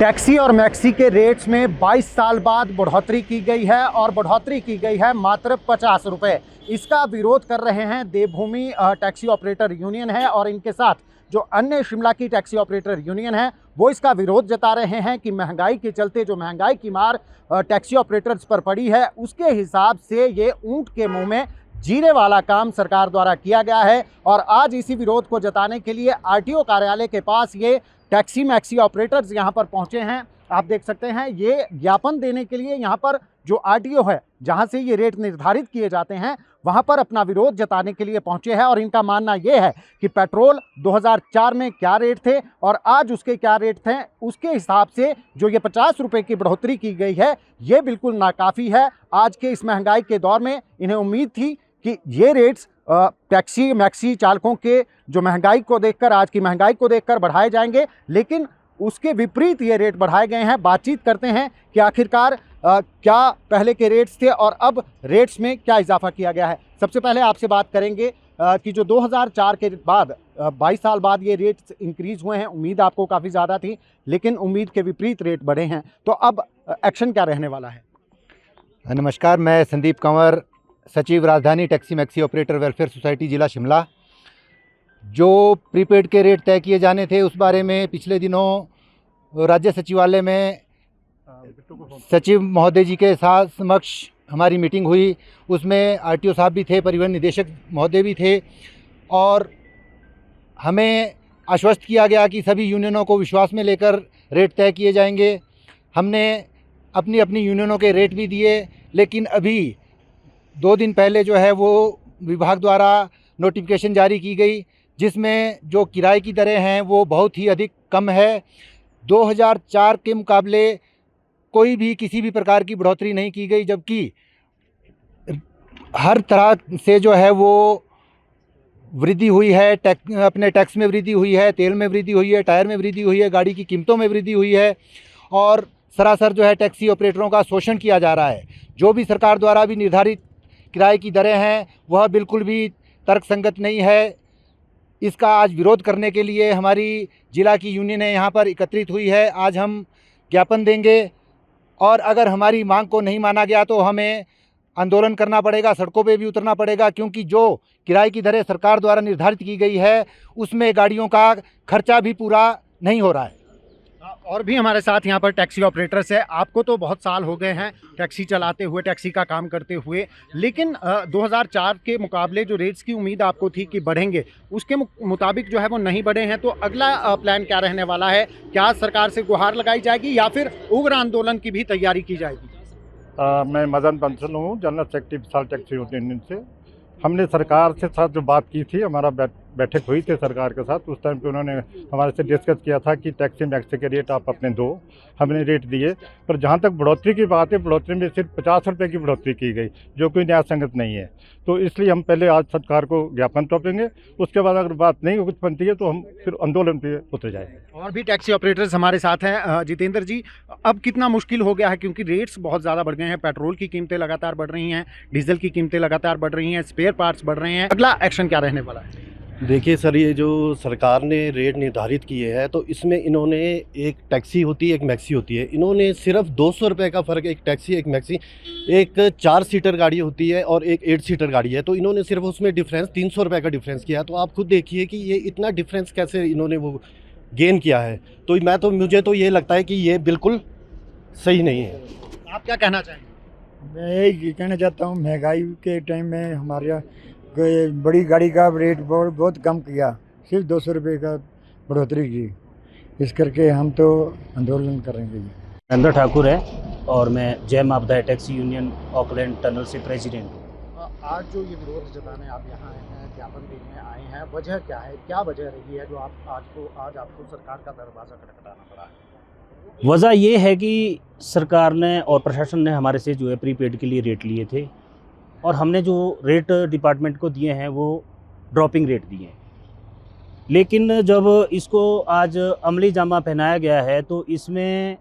Taxi और maxi के rates में 22 साल बाद बढ़ोतरी की गई है और बढ़ोतरी की गई है मात्र 50 रुपये। इसका विरोध कर रहे हैं देवभूमि टैक्सी ऑपरेटर यूनियन है और इनके साथ जो अन्य शिमला की टैक्सी ऑपरेटर यूनियन है वो इसका विरोध जता रहे हैं कि महंगाई के चलते जो महंगाई की मार टैक्सी ऑपरेटर्स पर पड़ी है उसके हिसाब से ये ऊंट के मुंह में जीरे वाला काम सरकार द्वारा किया गया है। और आज इसी विरोध को जताने के लिए आरटीओ कार्यालय के पास ये टैक्सी मैक्सी ऑपरेटर्स यहाँ पर पहुँचे हैं। आप देख सकते हैं ये ज्ञापन देने के लिए यहाँ पर जो आरटीओ है जहाँ से ये रेट निर्धारित किए जाते हैं वहाँ पर अपना विरोध जताने के लिए पहुँचे हैं। और इनका मानना ये है कि पेट्रोल 2004 में क्या रेट थे और आज उसके क्या रेट थे, उसके हिसाब से जो ये 50 रुपये की बढ़ोतरी की गई है ये बिल्कुल नाकाफ़ी है। आज के इस महंगाई के दौर में इन्हें उम्मीद थी कि ये रेट्स टैक्सी मैक्सी चालकों के जो महंगाई को देखकर, आज की महंगाई को देखकर बढ़ाए जाएंगे, लेकिन उसके विपरीत ये रेट बढ़ाए गए हैं। बातचीत करते हैं कि आखिरकार क्या पहले के रेट्स थे और अब रेट्स में क्या इजाफा किया गया है। सबसे पहले आपसे बात करेंगे कि जो 2004 के बाद 22 साल बाद ये रेट्स इंक्रीज़ हुए हैं, उम्मीद आपको काफ़ी ज़्यादा थी लेकिन उम्मीद के विपरीत रेट बढ़े हैं, तो अब एक्शन क्या रहने वाला है? नमस्कार, मैं संदीप कंवर, सचिव राजधानी taxi maxi operator welfare society जिला शिमला। जो प्रीपेड के रेट तय किए जाने थे उस बारे में पिछले दिनों राज्य सचिवालय में सचिव महोदय जी के साथ समक्ष हमारी मीटिंग हुई। उसमें आरटीओ साहब भी थे, परिवहन निदेशक महोदय भी थे और हमें आश्वस्त किया गया कि सभी यूनियनों को विश्वास में लेकर रेट तय किए जाएंगे। हमने अपनी अपनी यूनियनों के रेट भी दिए, लेकिन अभी 2 दिन पहले जो है वो विभाग द्वारा नोटिफिकेशन जारी की गई जिसमें जो किराए की दरें हैं वो बहुत ही अधिक कम है। 2004 के मुकाबले कोई भी किसी भी प्रकार की बढ़ोतरी नहीं की गई, जबकि हर तरह से जो है वो वृद्धि हुई है। अपने टैक्स में वृद्धि हुई है, तेल में वृद्धि हुई है, टायर में वृद्धि हुई है, गाड़ी की कीमतों में वृद्धि हुई है और सरासर जो है टैक्सी ऑपरेटरों का शोषण किया जा रहा है। जो भी सरकार द्वारा भी निर्धारित किराए की दरें हैं वह बिल्कुल भी तर्कसंगत नहीं है। इसका आज विरोध करने के लिए हमारी जिला की यूनियनें यहाँ पर एकत्रित हुई है। आज हम ज्ञापन देंगे और अगर हमारी मांग को नहीं माना गया तो हमें आंदोलन करना पड़ेगा, सड़कों पे भी उतरना पड़ेगा, क्योंकि जो किराए की दरें सरकार द्वारा निर्धारित की गई है उसमें गाड़ियों का खर्चा भी पूरा नहीं हो रहा है। और भी हमारे साथ यहाँ पर टैक्सी ऑपरेटर्स है। आपको तो बहुत साल हो गए हैं टैक्सी चलाते हुए, टैक्सी का काम करते हुए, लेकिन 2004 के मुकाबले जो रेट्स की उम्मीद आपको थी कि बढ़ेंगे उसके मुताबिक जो है वो नहीं बढ़े हैं, तो अगला प्लान क्या रहने वाला है? क्या सरकार से गुहार लगाई जाएगी या फिर उग्र आंदोलन की भी तैयारी की जाएगी? मैं मदन बंसल हूँ, जनरल सेक्रेटरी विशाल टैक्सी यूनियन से। हमने सरकार से साथ जो बात की थी, हमारा बैठक हुई थी सरकार के साथ, उस टाइम पे उन्होंने हमारे से डिस्कस किया था कि टैक्सी मैक्सी के रेट आप अपने दो। हमने रेट दिए, पर जहाँ तक बढ़ोतरी की बात है, बढ़ोतरी में सिर्फ 50 रुपये की बढ़ोतरी की गई जो कोई न्याय संगत नहीं है। तो इसलिए हम पहले आज सरकार को ज्ञापन सौंपेंगे, उसके बाद अगर बात नहीं कुछ बनती है तो हम फिर आंदोलन पे उतर जाएंगे। और भी टैक्सी ऑपरेटर्स हमारे साथ हैं। जितेंद्र जी, अब कितना मुश्किल हो गया है क्योंकि रेट्स बहुत ज़्यादा बढ़ गए हैं, पेट्रोल की कीमतें लगातार बढ़ रही हैं, डीजल की कीमतें लगातार बढ़ रही हैं, स्पेयर पार्ट्स बढ़ रहे हैं, अगला एक्शन क्या रहने वाला है? देखिए सर, ये जो सरकार ने रेट निर्धारित किए हैं तो इसमें इन्होंने, एक टैक्सी होती है एक मैक्सी होती है, इन्होंने सिर्फ 200 रुपये का फ़र्क, एक टैक्सी एक मैक्सी, एक 4 सीटर गाड़ी होती है और एक 8 सीटर गाड़ी है, तो इन्होंने सिर्फ उसमें डिफरेंस 300 रुपये का डिफरेंस किया है। तो आप खुद देखिए कि ये इतना डिफरेंस कैसे इन्होंने वो गेन किया है। तो मुझे तो ये लगता है कि ये बिल्कुल सही नहीं है। आप क्या कहना चाहेंगे? मैं ये कहना चाहता हूँ, महंगाई के टाइम में हमारे बड़ी गाड़ी का रेट बहुत कम किया, सिर्फ 200 रुपये का बढ़ोतरी की। इस करके हम तो आंदोलन करेंगे। नरेंद्र ठाकुर है और मैं जय मापदा टैक्सी यूनियन ऑकलैंड टनल से प्रेसिडेंट हूँ। आज जो ये विरोध जताने आप यहाँ आए हैं, ज्ञापन देने आए हैं, वजह क्या है? क्या वजह रही है जो आज आपको सरकार का दरवाज़ा खटखटाना पड़ा है? वजह ये है कि सरकार ने और प्रशासन ने हमारे से जो है प्रीपेड के लिए रेट लिए थे और हमने जो रेट डिपार्टमेंट को दिए हैं वो ड्रॉपिंग रेट दिए हैं, लेकिन जब इसको आज अमली जामा पहनाया गया है तो इसमें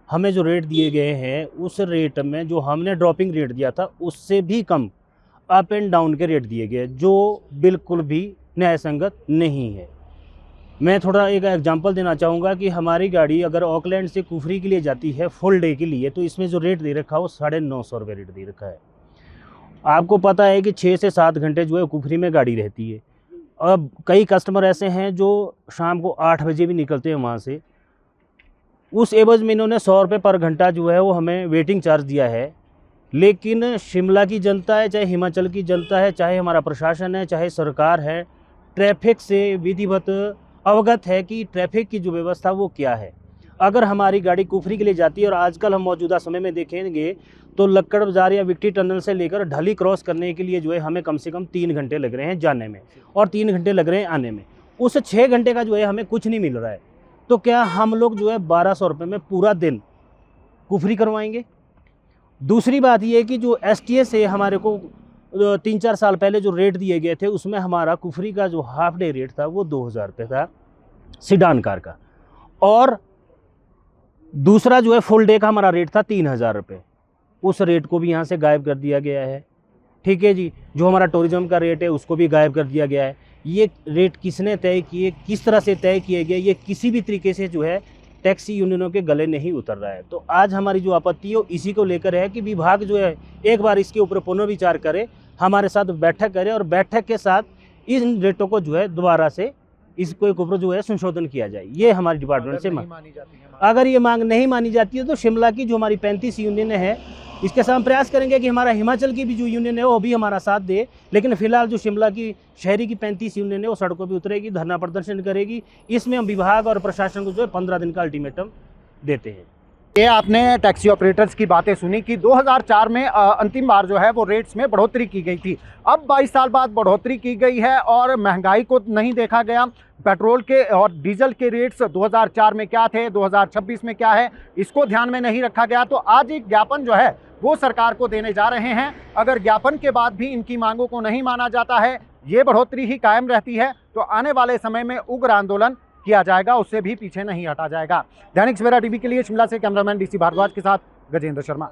हमें जो रेट दिए गए हैं उस रेट में जो हमने ड्रॉपिंग रेट दिया था उससे भी कम अप एंड डाउन के रेट दिए गए, जो बिल्कुल भी न्याय संगत नहीं है। मैं थोड़ा एक एग्जांपल देना चाहूँगा कि हमारी गाड़ी अगर ऑकलैंड से कुफरी के लिए जाती है फुल डे के लिए, तो इसमें जो रेट दे रखा है वो 950 रुपये रेट दे रखा है। आपको पता है कि 6 से 7 घंटे जो है कुफरी में गाड़ी रहती है। अब कई कस्टमर ऐसे हैं जो शाम को 8 बजे भी निकलते हैं वहाँ से। उस एवज में इन्होंने 100 रुपये पर घंटा जो है वो हमें वेटिंग चार्ज दिया है। लेकिन शिमला की जनता है, चाहे हिमाचल की जनता है, चाहे हमारा प्रशासन है, चाहे सरकार है, ट्रैफिक से विधिवत अवगत है कि ट्रैफिक की जो व्यवस्था वो क्या है। अगर हमारी गाड़ी कुफरी के लिए जाती है और आजकल हम मौजूदा समय में देखेंगे तो लक्कड़ बाज़ार या विक्टी टनल से लेकर ढली क्रॉस करने के लिए जो है हमें कम से कम 3 घंटे लग रहे हैं जाने में और 3 घंटे लग रहे हैं आने में। उस 6 घंटे का जो है हमें कुछ नहीं मिल रहा है। तो क्या हम लोग जो है 1200 रुपये में पूरा दिन कुफरी करवाएंगे? दूसरी बात ये कि जो STA से हमारे को 3-4 साल पहले जो रेट दिए गए थे उसमें हमारा कुफरी का जो हाफ डे रेट था वो 2000 रुपये था सिडान कार का, और दूसरा जो है फुल डे का हमारा रेट था 3000 रुपये। उस रेट को भी यहाँ से गायब कर दिया गया है। ठीक है जी, जो हमारा टूरिज्म का रेट है उसको भी गायब कर दिया गया है। ये रेट किसने तय किए, किस तरह से तय किए गए, ये किसी भी तरीके से जो है टैक्सी यूनियनों के गले नहीं उतर रहा है। तो आज हमारी जो आपत्ति है इसी को लेकर है कि विभाग जो है एक बार इसके ऊपर पुनर्विचार करे, हमारे साथ बैठक करे और बैठक के साथ इन रेटों को जो है दोबारा से इसको एक ऊपर जो है संशोधन किया जाए। ये हमारी डिपार्टमेंट से मांग। अगर ये मांग नहीं मानी जाती है तो शिमला की जो हमारी 35 यूनियन है इसके साथ हम प्रयास करेंगे कि हमारा हिमाचल की भी जो यूनियन है वो भी हमारा साथ दे। लेकिन फिलहाल जो शिमला की शहरी की 35 यूनियन है वो सड़कों पर उतरेगी, धरना प्रदर्शन करेगी। इसमें हम विभाग और प्रशासन को जो है 15 दिन का अल्टीमेटम देते हैं। ये आपने टैक्सी ऑपरेटर्स की बातें सुनी कि 2004 में अंतिम बार जो है वो रेट्स में बढ़ोतरी की गई थी। अब 22 साल बाद बढ़ोतरी की गई है और महंगाई को नहीं देखा गया। पेट्रोल के और डीजल के रेट्स 2004 में क्या थे, 2026 में क्या है, इसको ध्यान में नहीं रखा गया। तो आज एक ज्ञापन जो है वो सरकार को देने जा रहे हैं। अगर ज्ञापन के बाद भी इनकी मांगों को नहीं माना जाता है, ये बढ़ोतरी ही कायम रहती है, तो आने वाले समय में उग्र आंदोलन किया जाएगा, उससे भी पीछे नहीं हटा जाएगा। दैनिक सवेरा टीवी के लिए शिमला से कैमरामैन DC भारद्वाज के साथ गजेंद्र शर्मा।